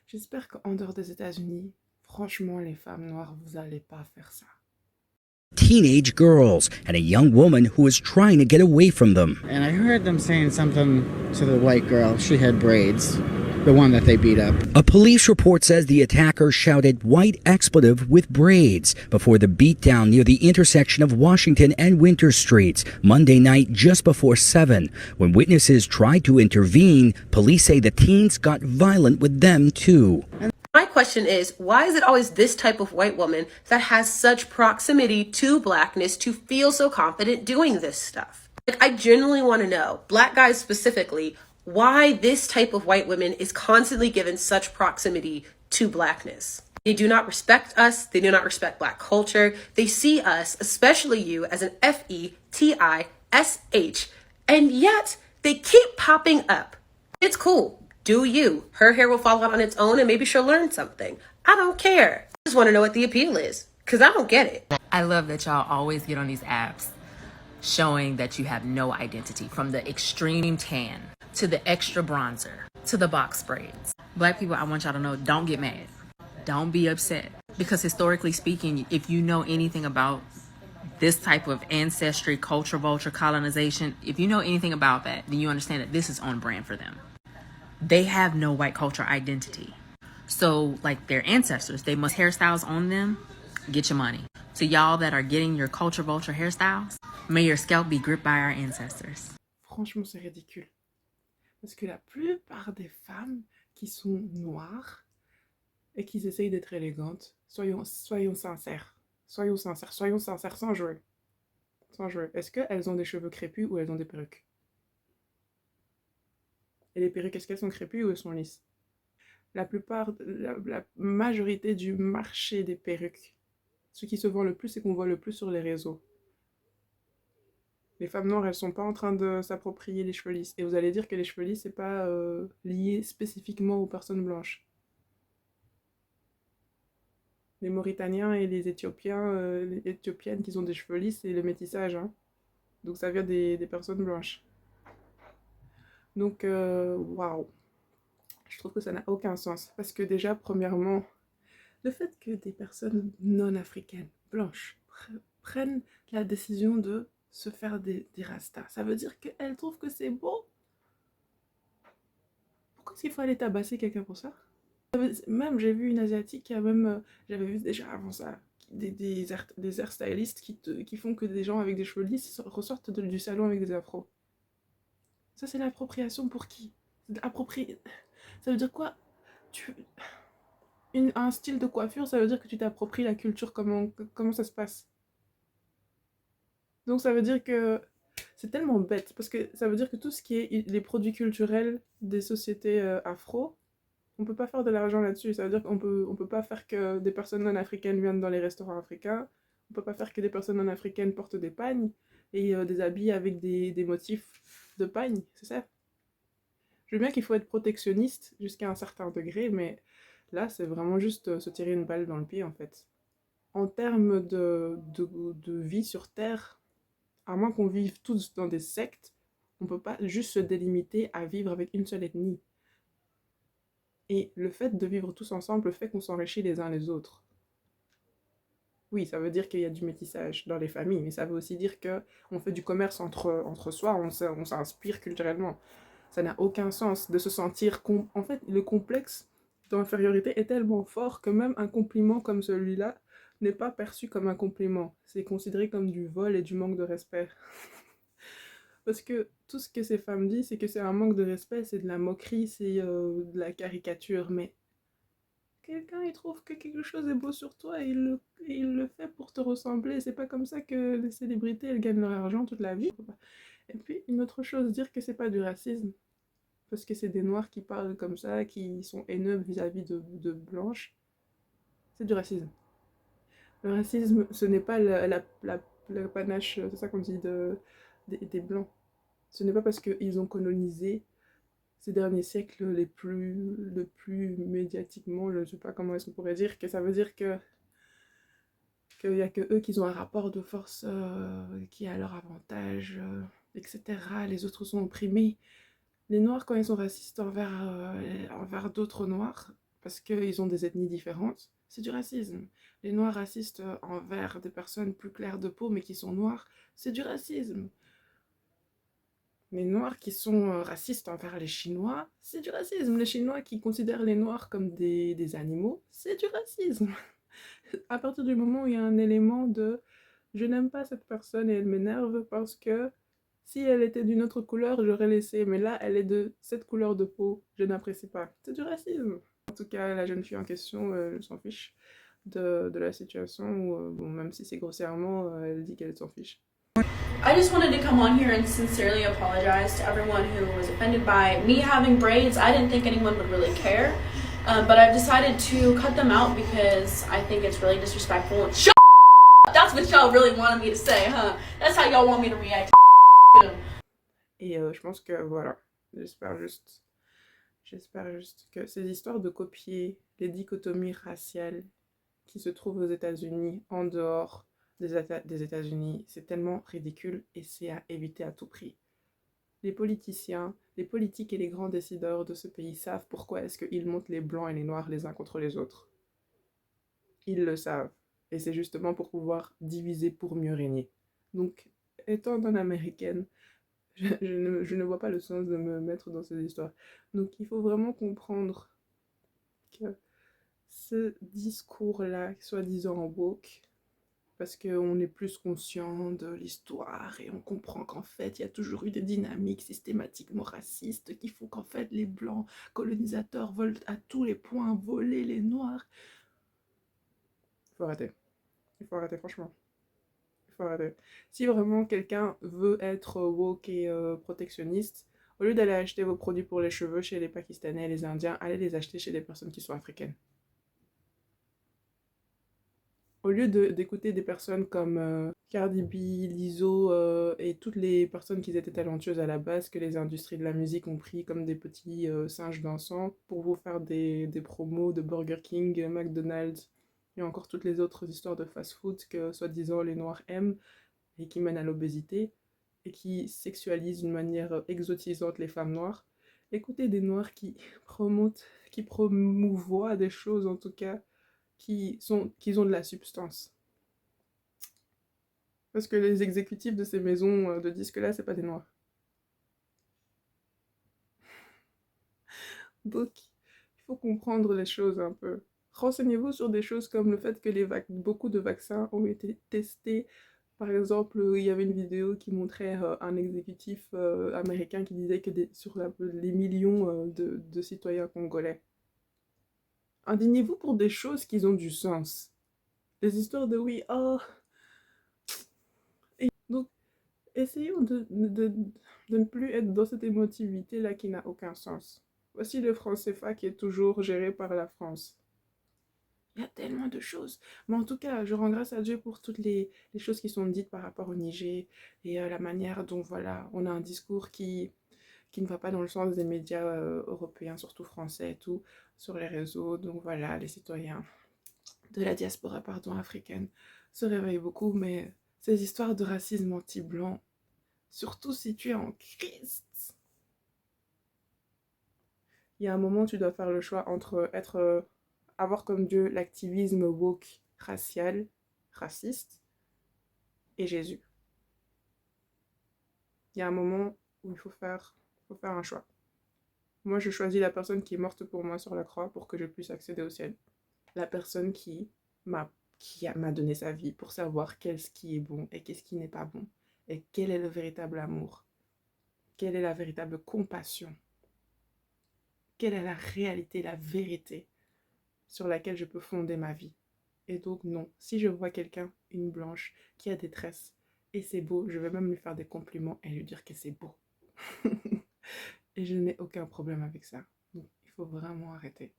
J'espère qu'en dehors des États-Unis, franchement, les femmes noires, vous allez pas faire ça. Teenage girls and a young woman who was trying to get away from them. And I heard them saying something to the white girl. She had braids, the one that they beat up. A police report says the attacker shouted white expletive with braids before the beatdown near the intersection of Washington and Winter Streets Monday night just before 7. When witnesses tried to intervene, police say the teens got violent with them too. My question is, why is it always this type of white woman that has such proximity to blackness to feel so confident doing this stuff? Like, I genuinely want to know, black guys specifically, why this type of white woman is constantly given such proximity to blackness. They do not respect us. They do not respect black culture. They see us, especially you, as an Fetish, and yet they keep popping up. It's cool. Do you. Her hair will fall out on its own and maybe she'll learn something. I don't care. I just want to know what the appeal is, because I don't get it. I love that y'all always get on these apps showing that you have no identity, from the extreme tan to the extra bronzer to the box braids. Black people, I want y'all to know, don't get mad. Don't be upset. Because historically speaking, if you know anything about this type of ancestry, culture, vulture, colonization, if you know anything about that, then you understand that this is on brand for them. They have no white culture identity. So, like their ancestors, they must hairstyles on them, get your money. So y'all that are getting your culture vulture hairstyles, may your scalp be gripped by our ancestors. Franchement, c'est ridicule. Parce que la plupart des femmes qui sont noires et qui essayent d'être élégantes, soyons sincères. Soyons sincères, sans jouer. Sans jouer. Est-ce qu'elles ont des cheveux crépus ou elles ont des perruques? Et les perruques, est-ce qu'elles sont crépues ou elles sont lisses? La majorité du marché des perruques, ce qui se vend le plus et qu'on voit le plus sur les réseaux. Les femmes noires, elles sont pas en train de s'approprier les cheveux lisses. Et vous allez dire que les cheveux lisses, c'est pas lié spécifiquement aux personnes blanches. Les Mauritaniens et les Éthiopiens, les Éthiopiennes qui ont des cheveux lisses, c'est le métissage. Hein. Donc ça vient des personnes blanches. Donc, waouh. Je trouve que ça n'a aucun sens. Parce que déjà, premièrement, le fait que des personnes non africaines, blanches, prennent la décision de se faire des rastas, ça veut dire qu'elles trouvent que c'est beau. Pourquoi est-ce qu'il faut aller tabasser quelqu'un pour ça? Même, j'ai vu une asiatique qui a même... j'avais vu déjà avant ça, des hairstylistes qui font que des gens avec des cheveux lisses ressortent du salon avec des afros. Ça, c'est l'appropriation pour qui? Ça veut dire quoi? Un style de coiffure, ça veut dire que tu t'appropries la culture, comment ça se passe? Donc ça veut dire que c'est tellement bête, parce que ça veut dire que tout ce qui est les produits culturels des sociétés afro, on peut pas faire de l'argent là-dessus. Ça veut dire qu'on peut pas faire que des personnes non africaines viennent dans les restaurants africains, on peut pas faire que des personnes non africaines portent des pagnes et des habits avec des motifs de pagne, c'est ça? Je veux bien qu'il faut être protectionniste jusqu'à un certain degré, mais là, c'est vraiment juste se tirer une balle dans le pied, en fait. En termes de vie sur Terre, à moins qu'on vive tous dans des sectes, on peut pas juste se délimiter à vivre avec une seule ethnie. Et le fait de vivre tous ensemble fait qu'on s'enrichit les uns les autres. Oui, ça veut dire qu'il y a du métissage dans les familles, mais ça veut aussi dire qu'on fait du commerce entre soi, on s'inspire culturellement. Ça n'a aucun sens de se sentir... En fait, le complexe d'infériorité est tellement fort que même un compliment comme celui-là n'est pas perçu comme un compliment. C'est considéré comme du vol et du manque de respect. Parce que tout ce que ces femmes disent, c'est que c'est un manque de respect, c'est de la moquerie, c'est de la caricature. Mais quelqu'un, il trouve que quelque chose est beau sur toi et il le fait pour te ressembler. C'est pas comme ça que les célébrités, elles gagnent leur argent toute la vie. Et puis, une autre chose, dire que c'est pas du racisme, parce que c'est des noirs qui parlent comme ça, qui sont haineux vis-à-vis de blanches, c'est du racisme. Le racisme, ce n'est pas le panache, c'est ça qu'on dit, des blancs. Ce n'est pas parce qu'ils ont colonisé ces derniers siècles le plus médiatiquement, je ne sais pas comment est-ce qu'on pourrait dire, que ça veut dire qu'il n'y a que eux qui ont un rapport de force qui est à leur avantage, etc. Les autres sont opprimés. Les noirs, quand ils sont racistes envers d'autres noirs, parce qu'ils ont des ethnies différentes, c'est du racisme. Les noirs racistes envers des personnes plus claires de peau mais qui sont noires, c'est du racisme. Les noirs qui sont racistes envers les chinois, c'est du racisme. Les chinois qui considèrent les noirs comme des animaux, c'est du racisme. À partir du moment où il y a un élément de je n'aime pas cette personne et elle m'énerve parce que si elle était d'une autre couleur, j'aurais laissé, mais là, elle est de cette couleur de peau, je n'apprécie pas. C'est du racisme. En tout cas, la jeune fille en question, elle s'en fiche de la situation, ou, bon, même si c'est grossièrement, elle dit qu'elle s'en fiche. I just wanted to come on here and sincerely apologize to everyone who was offended by me having braids. I didn't think anyone would really care, but I've decided to cut them out because I think it's really disrespectful. Shut up! That's what y'all really wanted me to say, huh? That's how y'all want me to react. Et je pense que voilà, j'espère juste que ces histoires de copier les dichotomies raciales qui se trouvent aux États-Unis, en dehors des États-Unis, c'est tellement ridicule et c'est à éviter à tout prix. Les politiciens, les politiques et les grands décideurs de ce pays savent pourquoi est-ce qu'ils montent les blancs et les noirs les uns contre les autres. Ils le savent. Et c'est justement pour pouvoir diviser pour mieux régner. Donc, étant une américaine, je ne vois pas le sens de me mettre dans ces histoires. Donc, il faut vraiment comprendre que ce discours-là, soi-disant woke, parce qu'on est plus conscient de l'histoire et on comprend qu'en fait, il y a toujours eu des dynamiques systématiquement racistes qui font qu'en fait, les blancs colonisateurs veulent à tous les points voler les noirs. Il faut arrêter. Il faut arrêter, franchement. Il faut arrêter. Si vraiment quelqu'un veut être woke et protectionniste, au lieu d'aller acheter vos produits pour les cheveux chez les Pakistanais et les Indiens, allez les acheter chez des personnes qui sont africaines. Au lieu d'écouter des personnes comme Cardi B, Lizzo et toutes les personnes qui étaient talentueuses à la base, que les industries de la musique ont pris comme des petits singes dansants pour vous faire des promos de Burger King, McDonald's et encore toutes les autres histoires de fast-food que soi-disant les Noirs aiment et qui mènent à l'obésité et qui sexualisent d'une manière exotisante les femmes noires. Écoutez des Noirs qui promouvoient des choses en tout cas qui ont de la substance. Parce que les exécutifs de ces maisons de disques-là, c'est pas des noirs. Donc, il faut comprendre les choses un peu. Renseignez-vous sur des choses comme le fait que beaucoup de vaccins ont été testés. Par exemple, il y avait une vidéo qui montrait un exécutif américain qui disait que sur les millions de citoyens congolais. Indignez-vous pour des choses qui ont du sens. Des histoires de oui, oh. Et donc, essayons de ne plus être dans cette émotivité-là qui n'a aucun sens. Voici le franc CFA qui est toujours géré par la France. Il y a tellement de choses. Mais en tout cas, je rends grâce à Dieu pour toutes les choses qui sont dites par rapport au Niger et la manière dont, voilà, on a un discours qui ne va pas dans le sens des médias européens, surtout français et tout, sur les réseaux. Donc voilà, les citoyens de la diaspora, africaine se réveillent beaucoup, mais ces histoires de racisme anti-blanc, surtout si tu es en Christ, il y a un moment où tu dois faire le choix entre avoir comme Dieu l'activisme woke racial, raciste, et Jésus. Il y a un moment où il faut faire un choix. Moi, je choisis la personne qui est morte pour moi sur la croix pour que je puisse accéder au ciel. La personne qui m'a donné sa vie pour savoir qu'est-ce qui est bon et qu'est-ce qui n'est pas bon. Et quel est le véritable amour. Quelle est la véritable compassion. Quelle est la réalité, la vérité sur laquelle je peux fonder ma vie. Et donc non, si je vois quelqu'un, une blanche, qui a des tresses, et c'est beau, je vais même lui faire des compliments et lui dire que c'est beau. Et je n'ai aucun problème avec ça. Donc il faut vraiment arrêter.